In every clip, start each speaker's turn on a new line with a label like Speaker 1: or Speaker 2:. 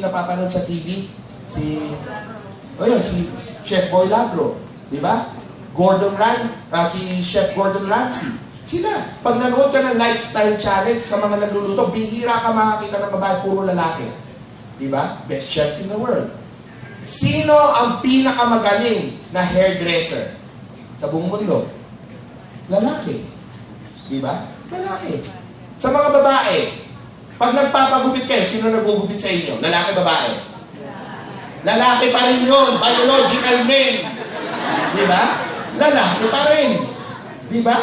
Speaker 1: napapanood sa TV? Si Chef Boy Lagro. Di ba? Si Chef Gordon Ramsay. Sila. Pag nanood ka ng lifestyle challenge sa mga nagluluto, bihira ka makakita ng babae, puro lalaki. Di ba? Best chefs in the world. Sino ang pinakamagaling na hairdresser sa buong mundo? Lalaki. Di ba? Lalaki. Sa mga babae, pag nagpapagupit kayo, sino nagugupit sa inyo? Lalaki, babae? Lalaki pa rin yun. Biological men. Di ba? Lalaki pa rin. Di ba?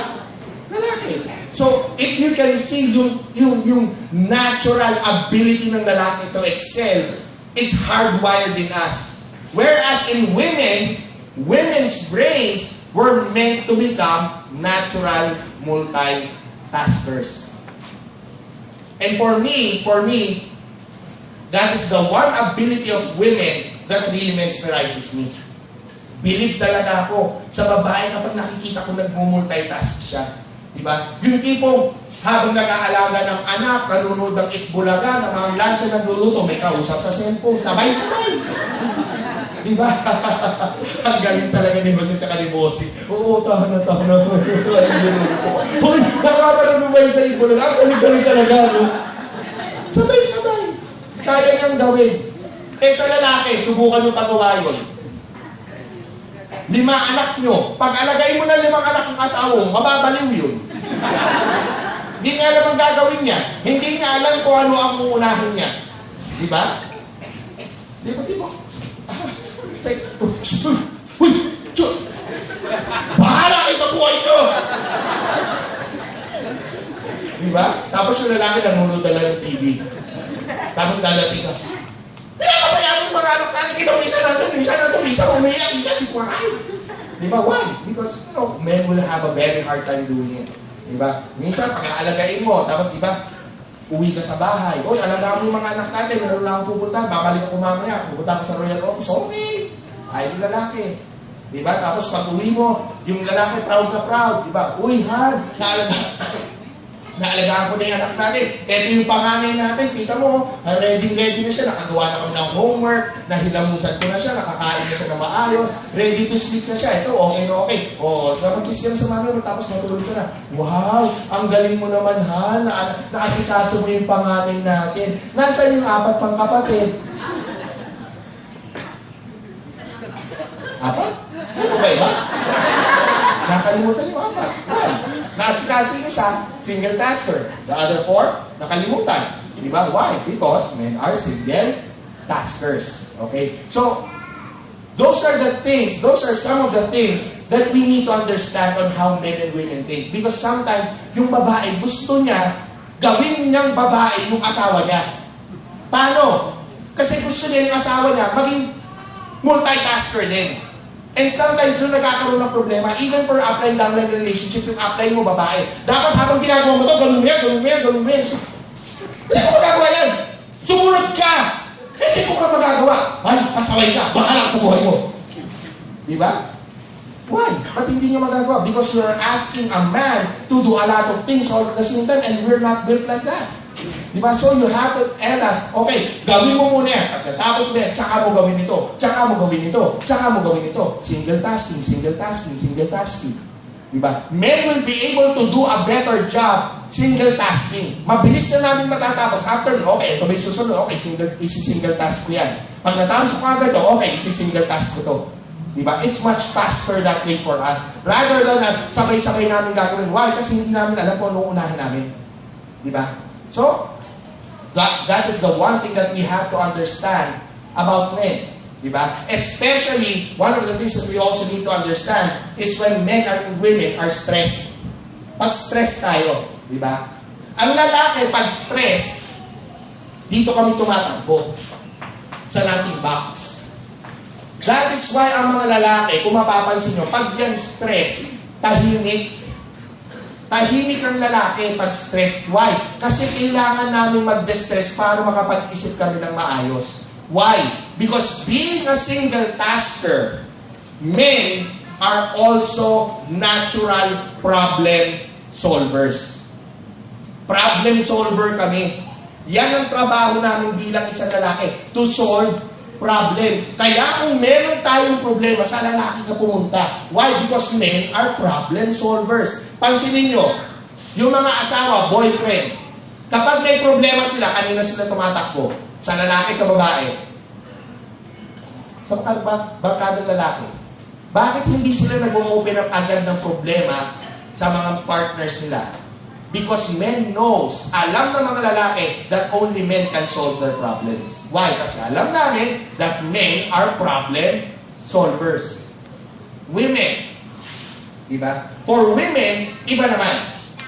Speaker 1: Lalaki. So, if you can see yung natural ability ng lalaki to excel, it's hardwired in us. Whereas in women, women's brains were meant to become natural multitaskers. And for me, that is the one ability of women that really mesmerizes me. Believe talaga ako sa babae kapag nakikita ko nag-multitask siya. Diba? Yung tipong habang nag-aalaga ng anak, nanonood ng Itbulaga, namamlansya, nagluluto, may kausap sa cellphone, sabay-sabay. Diba? Ang galing talaga ni Jose tsaka ni Bossy. Oo, tahan na. Hoy, nakapanood mo ba yun sa Itbulaga? Ang galing talaga, no? Sabay-sabay. Kaya niyang gawin. Sa lalaki, subukan yung pagawa yun. 5 anak nyo. Pag alagay mo na 5 anak ng asawa mo, mababaliw yun. Hindi niya alam ang gagawin niya. Hindi niya alam kung ano ang uunahin niya. Di ba? Di ba? Bahala kayo sa buhay nyo! Di ba? Tapos yung lalaki nanonood na ng TV. Tapos dadating ka, pinapabayaan yung mga anak natin, kita mo isa umiyak, isa di kumain. Di ba? Why? Because, men will have a very hard time doing it. Di ba? Minsan, pag-aalagain mo, tapos di ba, uwi ka sa bahay. Oy, alagaan mo yung mga anak natin, meron lang akong pupunta, babalik ako mamaya, pupunta ako sa Royal Office, okay. Ay, yung lalaki. Di ba? Tapos pag uwi mo, yung lalaki proud na proud. Di ba? Uy, Han, naalagaan ko na yung anak natin. Ito yung panganay natin. Kita mo, ready na siya. Nakagawa na kami ng homework. Nahilamusan ko na siya. Nakakain na siya na maayos. Ready to sleep na siya. Ito, okay na okay. So mag-kiss ka na sa mami mo. Tapos matulog ka na. Wow, ang galing mo naman, Han. Naasikaso mo yung panganay natin. Nasaan yung 4 pang kapatid? 4? Ano ba iba? Nakalimutan yung 4. Why? Naasikaso yung isa, single tasker. The other 4, nakalimutan. Diba? Why? Because men are single taskers. Okay? So, those are some of the things that we need to understand on how men and women think. Because sometimes, yung babae, gusto niya, gawin niyang babae yung asawa niya. Paano? Kasi gusto niya yung asawa niya, maging multitasker din. And sometimes doon nagkakaroon ng problema, even for upline-downline relationship, yung upline mo, babae. Dapat habang ginagawa mo ito, ganun mo yan. Hindi ko magagawa yan. Sumunod ka. Hindi ko ka magagawa. Ay, pasaway ka. Bahala ka sa buhay mo. Diba? Why? Ba't hindi niya magagawa? Because you're asking a man to do a lot of things all at the same time and we're not built like that. Diba? So you have to tell us, okay, gawin mo muna yan. Pagkatapos mo yan, tsaka mo gawin ito. Tsaka mo gawin ito. Single tasking. Diba? Men will be able to do a better job single tasking. Mabilis na namin matatapos. After, okay, ito may susunod. Okay, isi-single task ko yan. Pag natapos ko agad, okay, isi-single task ko to. Diba? It's much faster that way for us. Rather than us, sabay-sabay namin gagawin. Why? Kasi hindi namin alam kung anong unahin namin. Diba? So, that is the one thing that we have to understand about men. Diba? Especially, one of the things that we also need to understand is when men and women are stressed. Pag stress tayo, diba? Ang lalaki, pag stress, dito kami tumatakbo sa ating box. That is why ang mga lalaki, kung mapapansin nyo, pag yan stress, tahimik. Tahimik ang lalaki pag stressed. Why? Kasi kailangan namin mag-distress para makapag-isip kami ng maayos. Why? Because being a single tasker, men are also natural problem solvers. Problem solver kami. Yan ang trabaho namin bilang isang lalaki, to solve problems. Kaya kung meron tayong problema, sa lalaki ka pumunta. Why? Because men are problem solvers. Pansinin nyo, yung mga asawa, boyfriend, kapag may problema sila, kanina sila tumatakbo? Sa lalaki, sa babae? Sa barkadang lalaki. Bakit hindi sila nag-open up agad ng problema sa mga partners nila? Because men knows, alam ng mga lalaki that only men can solve their problems. Why? Kasi alam namin that men are problem solvers. Women, diba? For women, iba naman.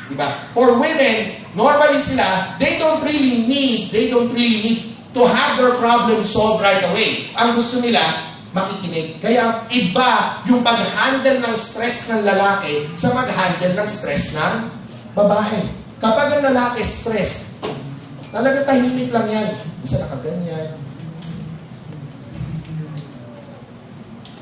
Speaker 1: Diba? For women, normally sila, they don't really need to have their problem solved right away. Ang gusto nila, makikinig. Kaya iba yung pag-handle ng stress ng lalaki sa mag-handle ng stress ng babae. Kapag ang lalaki stress, talaga tahimik lang yan. Isa nakaganyan.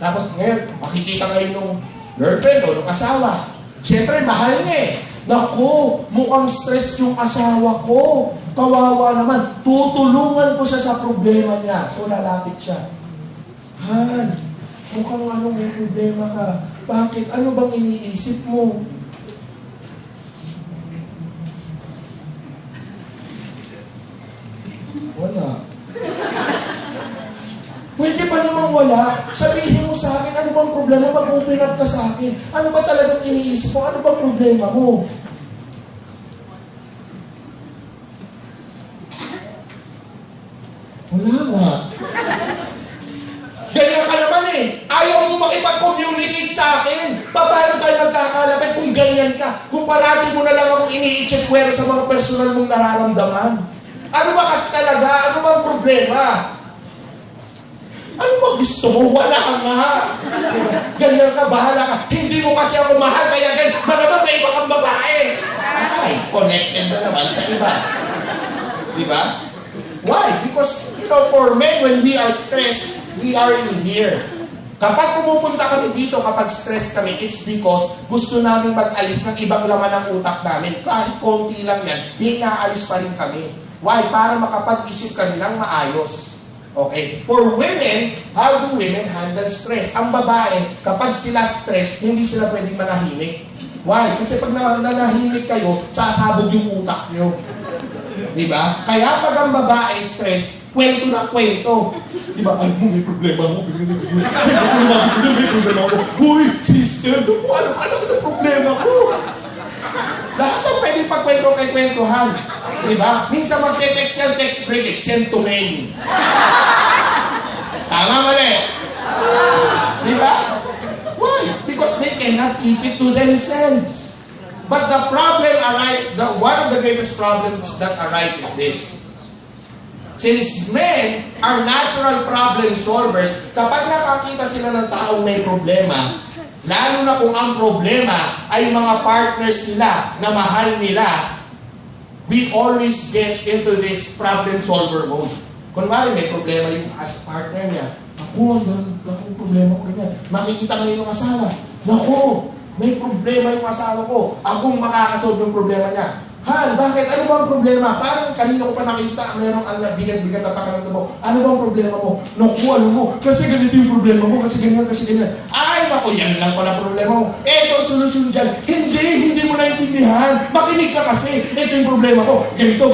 Speaker 1: Tapos ngayon, makikita ngayon nung girlfriend o nung asawa. Siyempre, mahal niya eh. Naku, mukhang stress yung asawa ko. Kawawa naman. Tutulungan ko siya sa problema niya. So, lalapit siya. Han, mukhang may problema ka. Bakit? Ano bang iniisip mo? Wala. Pwede pa namang wala. Sabihin mo sa akin, ano bang problema? Mag-open up ka sa akin. Ano ba talagang iniisip mo? Ano bang problema mo? Wala nga. Ganyan ka naman eh. Ayaw mo makipag-communicate sa akin. Paano tayo magkakalapit kung ganyan ka? Kung parati mo na lang akong ini-check-ware sa mga personal mong nararamdaman. Ano ba kasi talaga? Ano bang problema? Ano ba gusto mo? Wala nga. Ganyan ka, bahala ka. Hindi mo kasi ako mahal, kaya ganyan. Maramang may iba kang babae. Ay, connected na naman sa iba. Diba? Why? Because, for men, when we are stressed, we are in here. Kapag pumupunta kami dito, kapag stressed kami, it's because gusto namin mag-alis ng ibang laman ng utak namin. Kahit konti lang yan, inaalis pa rin kami. Why? Para makapag-isip kami ng maayos. Okay? For women, how do women handle stress? Ang babae, kapag sila stress, hindi sila pwedeng manahimik. Why? Kasi pag nanahimik kayo, sasabog yung utak nyo. Diba? Kaya pag ang babae stress, kwento na kwento. Diba? Ay, may problema mo. May problema ko. Uy, sister, ano ang problema ko? Lahat ang pwede pagkwento kay kwentuhan. Diba? Minsan magte-text yan, text break it. Send to many. Tama mali. Diba? Why? Because they cannot keep it to themselves. But the problem one of the greatest problems that arise is this. Since men are natural problem solvers, kapag nakakita sila ng taong may problema, lalo na kung ang problema ay mga partners nila na mahal nila, we always get into this problem solver mode. Kunwari may problema yung partner niya, naku, problema ko ganyan. Makikita ngayon ng asawa, naku, may problema yung asawa ko. Akong makakasolve yung problema niya. Han, bakit? Ano bang problema? Parang kanina ko pa nakita, merong bigat-bigat na pakaramdam mo. Ano bang problema mo? Naku, alam mo, kasi ganito yung problema mo, kasi ganyan. Ay, naku, yan lang pala problema mo. Eto, solusyon dyan. Hindi mo naintindihan. Makinig ka kasi. Eto yung problema ko. Ganito.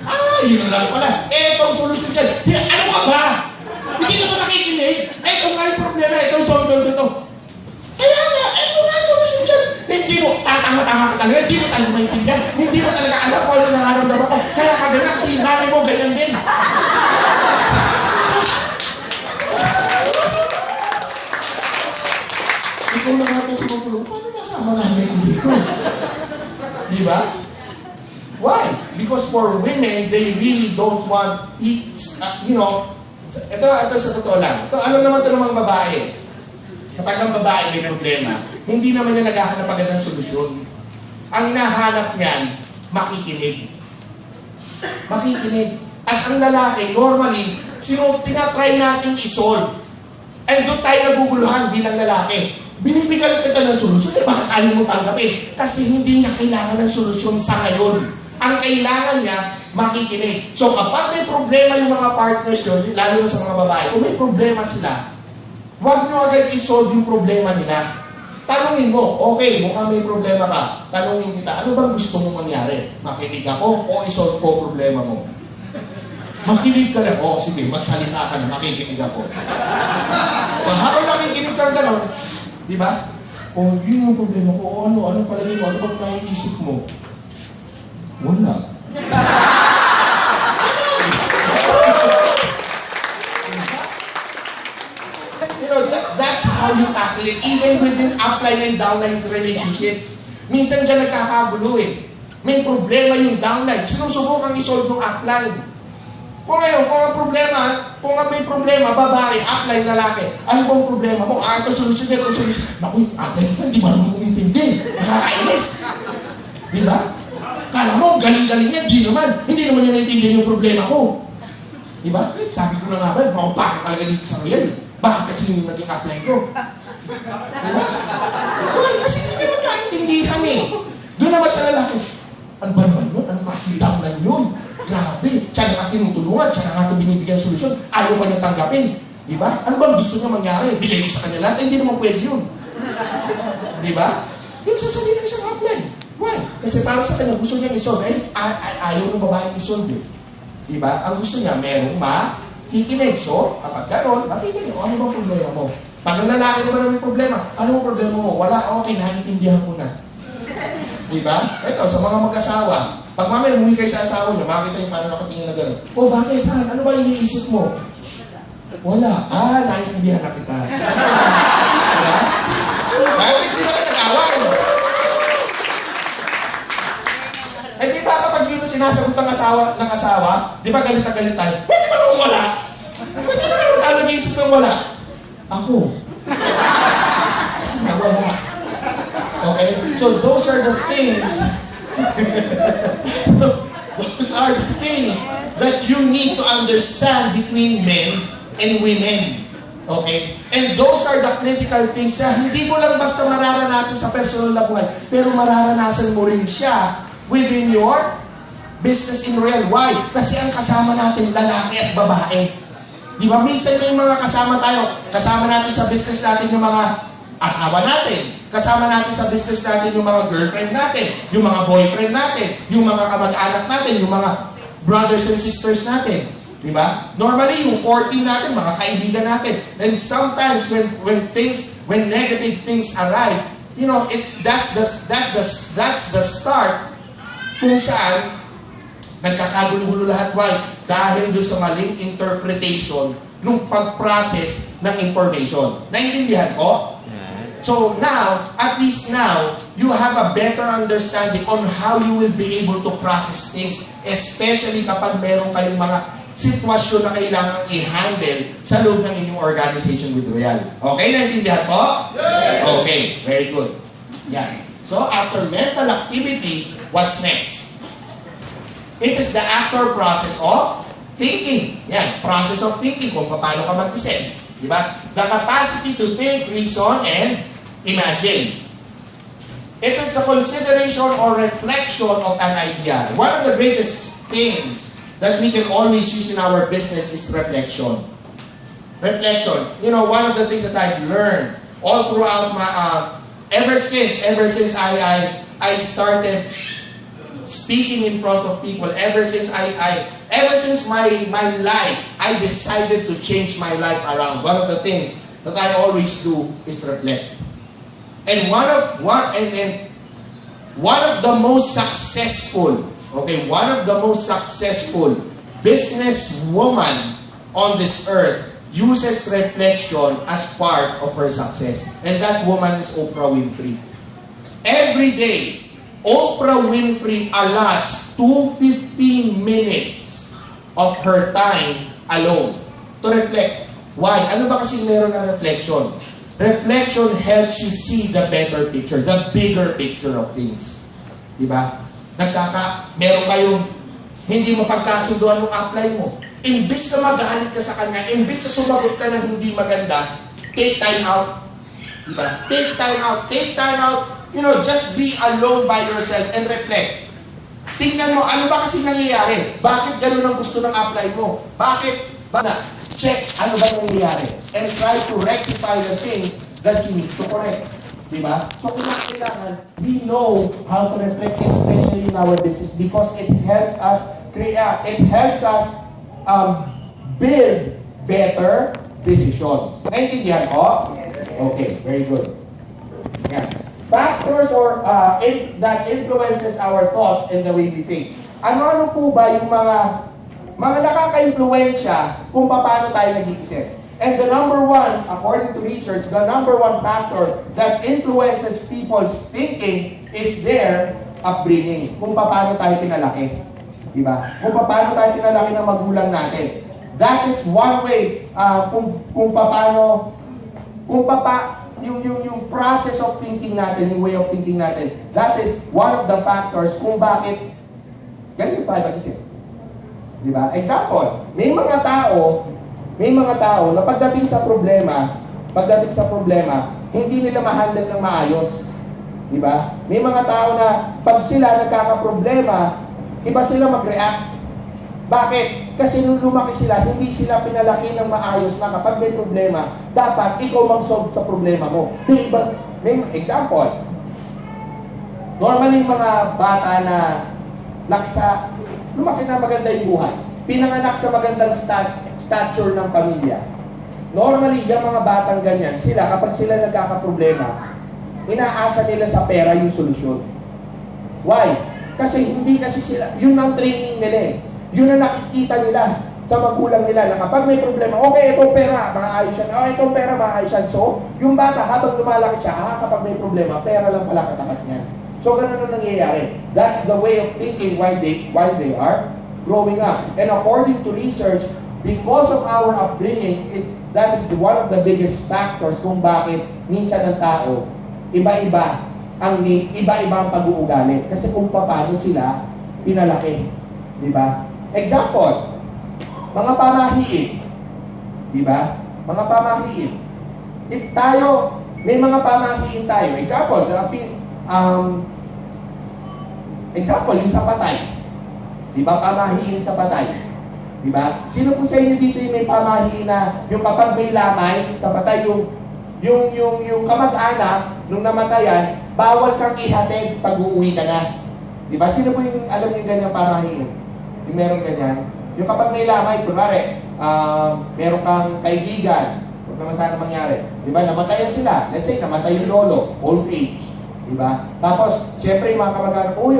Speaker 1: Ay, yun lang pala. Eto ang solusyon dyan. Ano ka ba? Hindi ka ba nakikinig? Eto nga yung problema. Ito. Kaya nga, eto nga yung solusyon dyan. Hindi mo, tatanga-tanga ka talaga. Hindi mo talaga maintindihan. Hindi mo talaga alam kung ano nararamdaman ko. Kaya ka ganyan kasi yung nanay mo, ganyan din. Ikaw na nga ito tumutulong. Paano nasama namin ko dito? Diba? Why? Because for women, they really don't want it, ito sa totoo lang. Ito, alam naman ito ng mga babae. Kapag ang babae may problema, hindi naman niya naghahanap agad ng solusyon. Ang hinahanap niyan, makikinig. At ang lalaki, normally, tinatry natin i-solve. And doon tayo naguguluhan bilang lalaki. Binibigyan kita ng solusyon, bakit ayaw mo tanggapin? Kasi hindi niya kailangan ng solusyon sa ngayon. Ang kailangan niya, makikinig. So kapag may problema yung mga partners nyo, lalo na sa mga babae, kung may problema sila, huwag nyo agad isolve yung problema nila. Tanungin mo, okay, mukhang may problema ka. Tanungin kita, ano bang gusto mong mangyari? Makinig ako o isolve ko problema mo? Makinig ka lang. O, sige, magsalita ka na, makikinig ako. So, habang nakikinig ka gano'n, di ba? O, yun yung problema ko. O, ano palagi mo? Ano bang naiisip mo? Wala. You know, that's how you tackle it. Even within upline and downline relationships. Minsan dyan nagkakagulo eh. May problema yung downline. Sinusubukan isolve yung upline. Kung ngayon, kung may problema, babae, upline, lalaki, ano bang problema mo? Ito solusyon, ito solusyon. Naku, upline ka, hindi marunong intindi. Nakakainis. Di ba? Kala mo, galing-galing yan, hindi naman yan naintindihan yung problema ko. Di ba? Sabi ko na nga ba, makapaka talaga dito sa Royal. Bakit kasi yung naging upline ko? Di ba? Well, kasi hindi magkaintindihan eh. Doon naman sa lalaki, ano ba naman yun? Ano kasi downline yun? Grabe, siya na nga tinutulungan, siya na nga ito binibigyan solusyon, ayaw pa niya tanggapin. Di ba? Ano bang gusto niya mangyari? Bigay sa kanya lahat? Hindi naman pwede yun. Di ba? Yung sasabihin ng isang upline. Why? Kasi para sa kanya, gusto niya isolve. Ayaw ng babaeng isolve. Di ba? Ang gusto niya, merong makikinig. So, kapag gano'n, makita niyo, ano bang problema mo? Pag ang lalaki naman na may problema, ano ang problema mo? Wala, okay, naintindihan ko na. Di ba? Ito, sa mga mag-asawa, pag mamaya umuwi kayo sa asawa niyo, makita niyo paano nakatingin na gano'n. Oh, bakit ha? Ano ba iniisip mo? Wala. Naintindihan na kita. Diba? Bakit di ba nag-away? Di ba kapag yun sinasagot ng asawa, di ba galit na galit tayo? Pwede ba naman wala? Kasi ano nag-iisip ng wala? Ako. Kasi nawala. Okay? So those are the things that you need to understand between men and women. Okay? And those are the critical things na hindi mo lang basta mararanasan sa personal na buhay, pero mararanasan mo rin siya within your business in real. Why? Kasi ang kasama natin, lalaki at babae. Di ba? Minsan may mga kasama natin sa business natin yung mga asawa natin, kasama natin sa business natin yung mga girlfriend natin, yung mga boyfriend natin, yung mga kamag-anak natin, yung mga brothers and sisters natin. Di ba? Normally, yung core team natin, mga kaibigan natin. And sometimes, when negative things arrive, you know, that's the start kung saan nagkakagulo-gulo lahat. Why? Dahil doon sa maling interpretation nung pag-process ng information. Naintindihan ko? So now, at least now, you have a better understanding on how you will be able to process things, especially kapag meron kayong mga sitwasyon na kailangan i-handle sa loob ng inyong organization with Royal. Okay? Naintindihan ko? Yes! Okay. Very good. Yan. So, after mental activity, what's next? It is the actual process of thinking. Yan, process of thinking, kung paano ka mag-isip. Diba? The capacity to think, reason, and imagine. It is the consideration or reflection of an idea. One of the greatest things that we can always use in our business is reflection. Reflection. You know, one of the things that I've learned all throughout my, ever since I started speaking in front of people, ever since my life, I decided to change my life around. One of the things that I always do is reflect. And one of the most successful business woman on this earth uses reflection as part of her success. And that woman is Oprah Winfrey. Every day, Oprah Winfrey allots 215 minutes of her time alone to reflect. Why? Ano ba kasi meron ng reflection? Reflection helps you see the better picture, the bigger picture of things. Diba? Meron kayong hindi mapagkasunduan ng upline mo. Imbis na magalit ka sa kanya, imbis na sumagot ka ng hindi maganda, take time out. Diba? Take time out. You know, just be alone by yourself and reflect. Tingnan mo, ano ba kasi nangyayari? Bakit ganun ang gusto ng upline mo? Bakit? Check ano ba nangyayari? And try to rectify the things that you need to correct. Diba? So, kailangan, we know how to reflect, especially in our business, because it helps us build better decisions. Naintindihan ko? Okay, very good. Yan. Factors that influences our thoughts and the way we think. Ano-ano po ba yung mga nakaka-impluensya kung paano tayo nag-iisip? And the number one, according to research, the number one factor that influences people's thinking is their upbringing. Kung paano tayo pinalaki. Diba? Kung paano tayo pinalaki ng magulang natin. That is one way yung process of thinking natin, yung way of thinking natin. That is one of the factors kung bakit ganito tayo mag-isip. Diba? Example, may mga tao na pagdating sa problema, hindi nila ma-handle ng maayos. Diba? May mga tao na pag sila nagkakaproblema, iba sila mag-react. Bakit? Kasi nung lumaki sila, hindi sila pinalaki ng maayos na kapag may problema, dapat ikaw mag-solve sa problema mo. May example, normally mga bata na lumaki na maganda yung buhay, pinanganak sa magandang stature ng pamilya. Normally, yung mga batang ganyan, kapag sila nagkakaproblema, inaasa nila sa pera yung solusyon. Why? Kasi hindi sila, yun ang training nila eh. Yun ang nakikita nila sa magulang nila na kapag may problema, okay, itong pera, maayos yan. Okay, itong pera, maayos yan. So, yung bata, habang lumalaki siya, kapag may problema, pera lang pala katapat niya. So, ganun ang nangyayari. That's the way of thinking while they are growing up. And according to research, because of our upbringing, that is one of the biggest factors kung bakit minsan ang tao, iba-iba ang pag-uugali. Kasi kung paano sila pinalaki. Diba? Example, mga pamahiin. Diba? Mga pamahiin. May mga pamahiin tayo. Example, yung sa patay. Diba? Pamahiin sa patay. Diba? Sino po sa inyo dito yung may pamahiin na yung kapag may lamay sa patay, yung kamag-anak nung namatayan, bawal kang ihatid pag uuwi ka na. Diba? Sino po yung alam yung ganyang pamahiin? Yung meron ganyan? Yung kapag may lamay, kunwari, meron kang kaibigan, huwag naman sana mangyari. Diba? Namatayan sila. Let's say, namatay yung lolo, old age. Diba? Tapos, syempre yung mga kamag-anak, uwi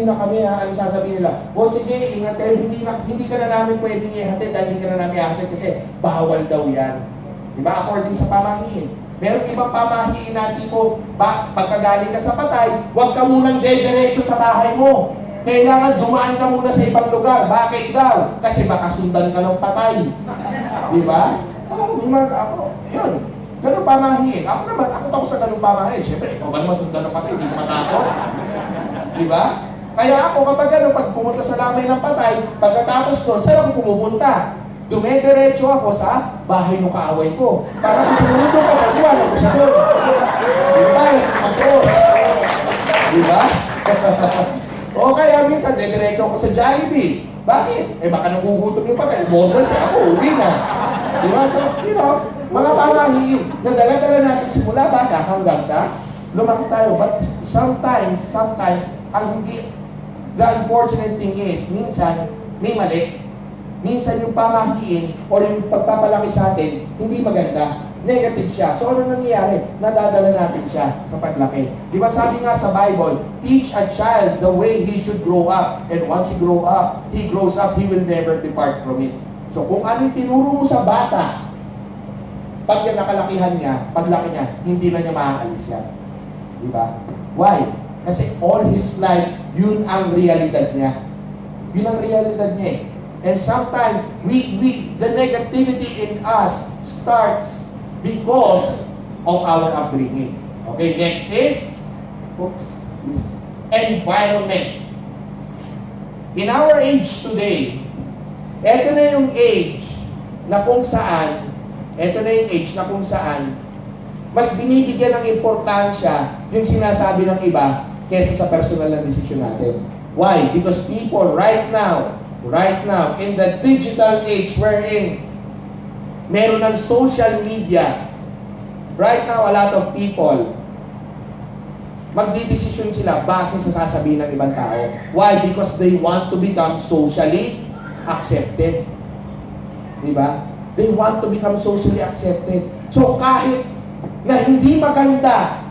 Speaker 1: na kami ha. Ano sasabihin nila? O sige, ingat kayo, hindi ka na namin pwedeng ihatid dahil hindi ka na namin ihatid kasi bawal daw yan. Diba? According sa pamahiin. Meron ibang pamahiin na tipo, pagkagaling ka sa patay, huwag ka munang dediretso sa bahay mo. Kailangan dumaan ka muna sa ibang lugar. Bakit daw? Kasi baka sundan ka ng patay. Diba? Yun. Ganun pamahiin. Ako sa ganun pamahiin. Siyempre, ikaw ba naman sundan ng patay? Hindi ka matakot. Diba? Kaya ako, pag pumunta sa lamay ng patay, pagkatapos nun, saan ako pumupunta? Dumediretso ako sa bahay ng kaaway ko. Para kung sumunod ko, pagkakuhan ako sa doon. Diba? Diba? O kaya minsan, dediretso ako sa Jollibee. Bakit? Baka nagugutom yung patay. Umorder siya ako, uwi na. Diba? So, mga pamahiin na dala-dala natin simula bata hanggang sa lumaki tayo. But sometimes, the unfortunate thing is, minsan, may mali. Minsan yung pamahiin o yung pagpapalaki sa atin, hindi maganda. Negative siya. So ano nangyayari? Nadadala natin siya sa paglaki. Di ba sabi nga sa Bible, teach a child the way he should grow up. And once he grows up, he will never depart from it. So kung ano yung tinuro mo sa bata, pag yung nakalakihan niya, paglaki niya, hindi na niya maaalis yan. Di ba? Why? Kasi all his life, yun ang realidad niya. Yun ang realidad niya eh. And sometimes, the negativity in us starts because of our upbringing. Okay, next is, environment. In our age today, ito na yung age na kung saan, mas binibigyan ng importansya yung sinasabi ng iba kesa sa personal na desisyon natin. Why? Because people right now, in the digital age we're in, meron ng social media. Right now, a lot of people, magdidesisyon sila base sa sasabihin ng ibang tao. Why? Because they want to become socially accepted. Diba? They want to become socially accepted. So kahit na hindi maganda,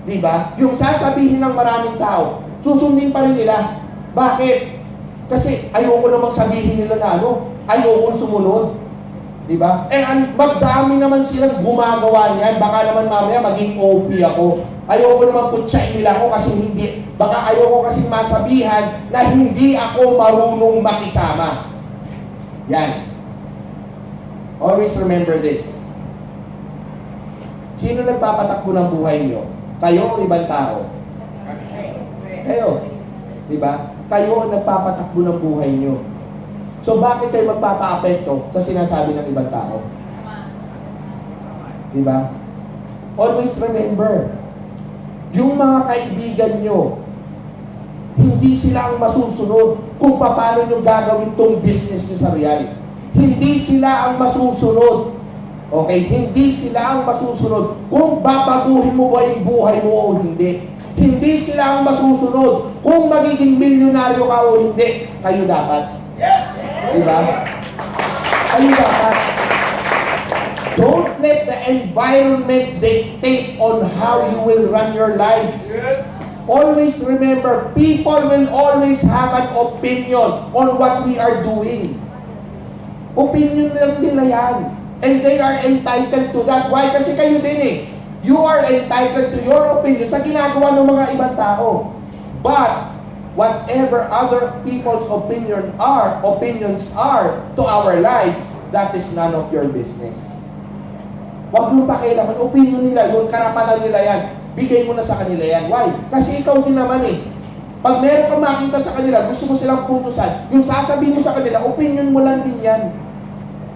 Speaker 1: diba? Yung sasabihin ng maraming tao, susundin pa rin nila. Bakit? Kasi ayoko namang sabihin nila na ayoko sumunod. Diba? Magdami naman silang gumagawa niyan. Baka naman mamaya maging OP ako. Ayoko naman putsain nila ako kasi hindi. Baka ayoko kasing masabihan na hindi ako marunong makisama. Yan. Always remember this. Sino nagpapatakbo ng buhay niyo? Kayo o ibang tao? Kayo. Diba? Kayo ang nagpapatakbo ng buhay niyo. So bakit kayo magpapa-apekto sa sinasabi ng ibang tao? Diba? Always remember, yung mga kaibigan nyo, hindi sila ang masusunod kung paano nyo gagawin tong business nyo sa reality. Hindi sila ang masusunod. Okay? Hindi sila ang masusunod kung babaguhin mo ba yung buhay mo o hindi. Hindi sila ang masusunod kung magiging milyonaryo ka o hindi. Kayo dapat. Diba? Kayo dapat. Don't let the environment dictate on how you will run your lives. Always remember, people will always have an opinion on what we are doing. Opinion lang nila yan. And they are entitled to that. Why? Kasi kayo din eh. You are entitled to your opinion sa ginagawa ng mga ibang tao. But, whatever other people's opinions are to our lives, that is none of your business. Huwag mo pakialaman. Opinion nila yun, karapatan nila yan. Bigay mo na sa kanila yan. Why? Kasi ikaw din naman eh. Pag meron kang makita sa kanila, gusto mo silang punusan, yung sasabihin mo sa kanila, opinion mo lang din yan.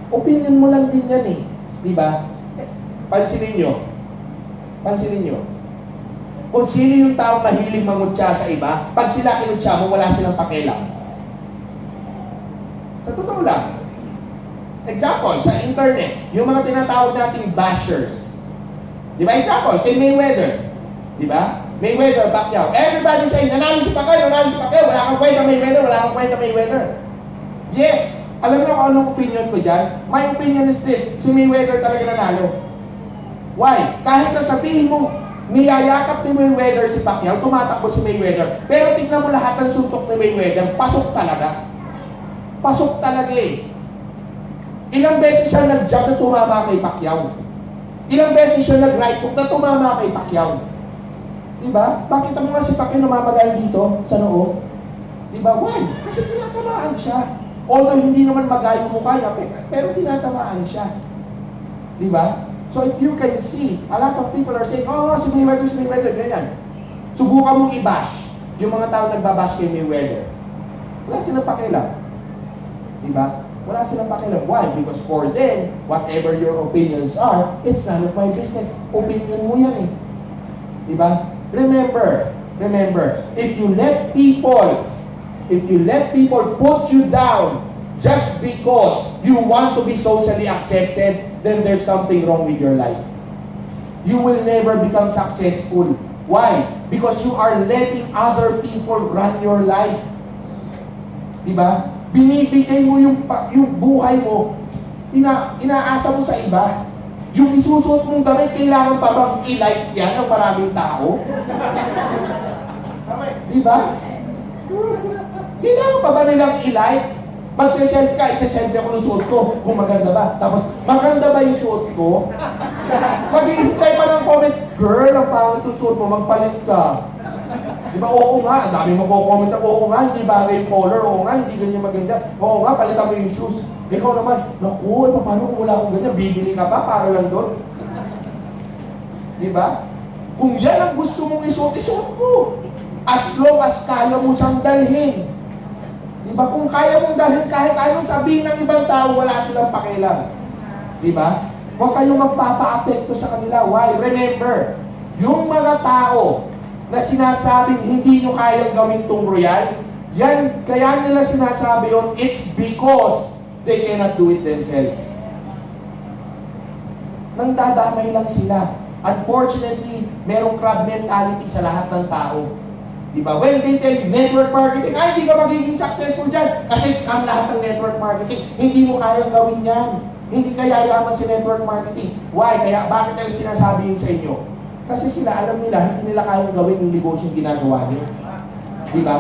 Speaker 1: Opinion mo lang din yan eh. Diba? Pansinin nyo. Kung sino yung taong mahilig mangutya sa iba, pag sila kinutya mo, wala silang pakialam. Sa totoo lang. Example, sa internet, yung mga tinatawag nating bashers. Di ba? Example, kay Mayweather. Di ba? Mayweather, Pacquiao. Everybody saying, nanalo si Pacquiao. Wala kang kwenta Mayweather. Yes. Alam niyo kung anong opinion ko dyan? My opinion is this, si Mayweather talaga nanalo. Why? Kahit na sabihin mo, niyayakap ni Mayweather si Pacquiao, tumatakbo si Mayweather. Pero tignan mo lahat ng suntok ni Mayweather, pasok talaga. Pasok talaga eh. Ilang beses siya nag-jump na tumama kay Pacquiao. Ilang beses siya nag-right hook na tumama kay Pacquiao. Diba? Bakit mo nga si Pacquiao namamagay dito sa noo? Diba? Why? Kasi tinatamaan siya. Although hindi naman magayo mukha niya, pero tinatamaan siya. Diba? So if you can see, a lot of people are saying, oh, si Mayweather, ganyan. Subukan mong i-bash yung mga tao nagbabash kay Mayweather. Wala silang pakialam. Diba? Wala silang pakialam. Why? Because for them, whatever your opinions are, it's none of my business. Opinion mo yan eh. Diba? Remember, if you let people put you down just because you want to be socially accepted, then there's something wrong with your life. You will never become successful. Why? Because you are letting other people run your life. Diba? Binibigay mo yung buhay mo, inaasa mo sa iba. Yung isusuot mong damit, kailangan pa bang i-like yan ng maraming tao? Diba? Kailangan pa ba nilang i-like? Magsisend ka, isasend ako ng suot ko kung maganda ba. Tapos, maganda ba yung suot ko? Mag-i-reply pa ng comment, girl, ang pangit yung suot mo, magpalit ka. Diba, oo nga, ang dami magko-comment ako, oo nga, hindi bagay yung color, oo nga, hindi ganyan maganda, oo nga, palitan mo yung shoes. Ikaw naman, naku, paano kung wala akong ganyan, bibili ka ba para lang doon? Diba? Kung yan ang gusto mong isuot mo. As long as kaya mo siyang dalhin. Diba? Kung kaya mong dalhin, kahit anong sabihin ng ibang tao, wala silang pakialam. Diba? Huwag kayong magpapa-apekto sa kanila. Why? Remember, yung mga tao
Speaker 2: na sinasabing hindi nyo kayang gawin tong royal, yan, kaya nila sinasabi yun, it's because they cannot do it themselves. Nang dadamay lang sila. Unfortunately, merong crab mentality sa lahat ng tao. Diba? When they tell you, network marketing, ay, hindi ka magiging successful dyan. Kasi scam lahat ng network marketing. Hindi mo kayang gawin yan. Hindi ka yayaman sa network marketing. Why? Kaya bakit nila sinasabi yun sa inyo? Kasi sila, alam nila, hindi nila kayang gawin yung negosyo ginagawa niyo. Diba?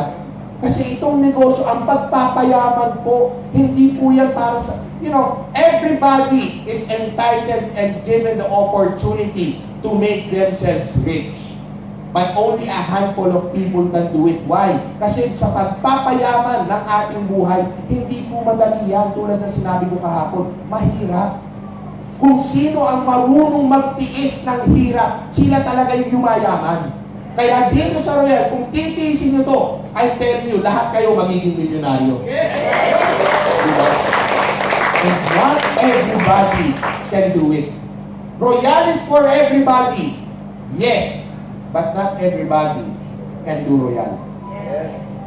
Speaker 2: Kasi itong negosyo, ang pagpapayaman po, hindi po yan para sa, everybody is entitled and given the opportunity to make themselves rich. But only a handful of people can do it. Why? Kasi sa pagpapayaman ng ating buhay, hindi po madali yan. Tulad ng sinabi ko kahapon, mahirap. Kung sino ang marunong magtiis ng hirap, sila talaga yung yumayaman. Kaya dito sa Royal, kung titiisin nyo to, I tell you, lahat kayo magiging milyonaryo. Diba? And not everybody can do it. Royal is for everybody. Yes, but not everybody can do Royal.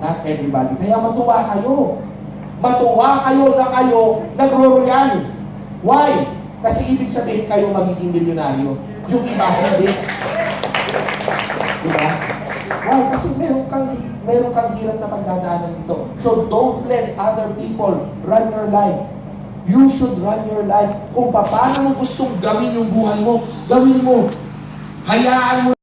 Speaker 2: Not everybody. Kaya matuwa kayo. Matuwa kayo na kayo nagro-Royal. Why? Kasi ibig sabihin kayo magiging milyonaryo. Yung iba hindi. Diba? Why? Kasi meron kang hirap na pagdadaanan dito. So don't let other people run your life. You should run your life. Kung paano mo gustong gawin yung buhay mo, gawin mo. Hayaan mo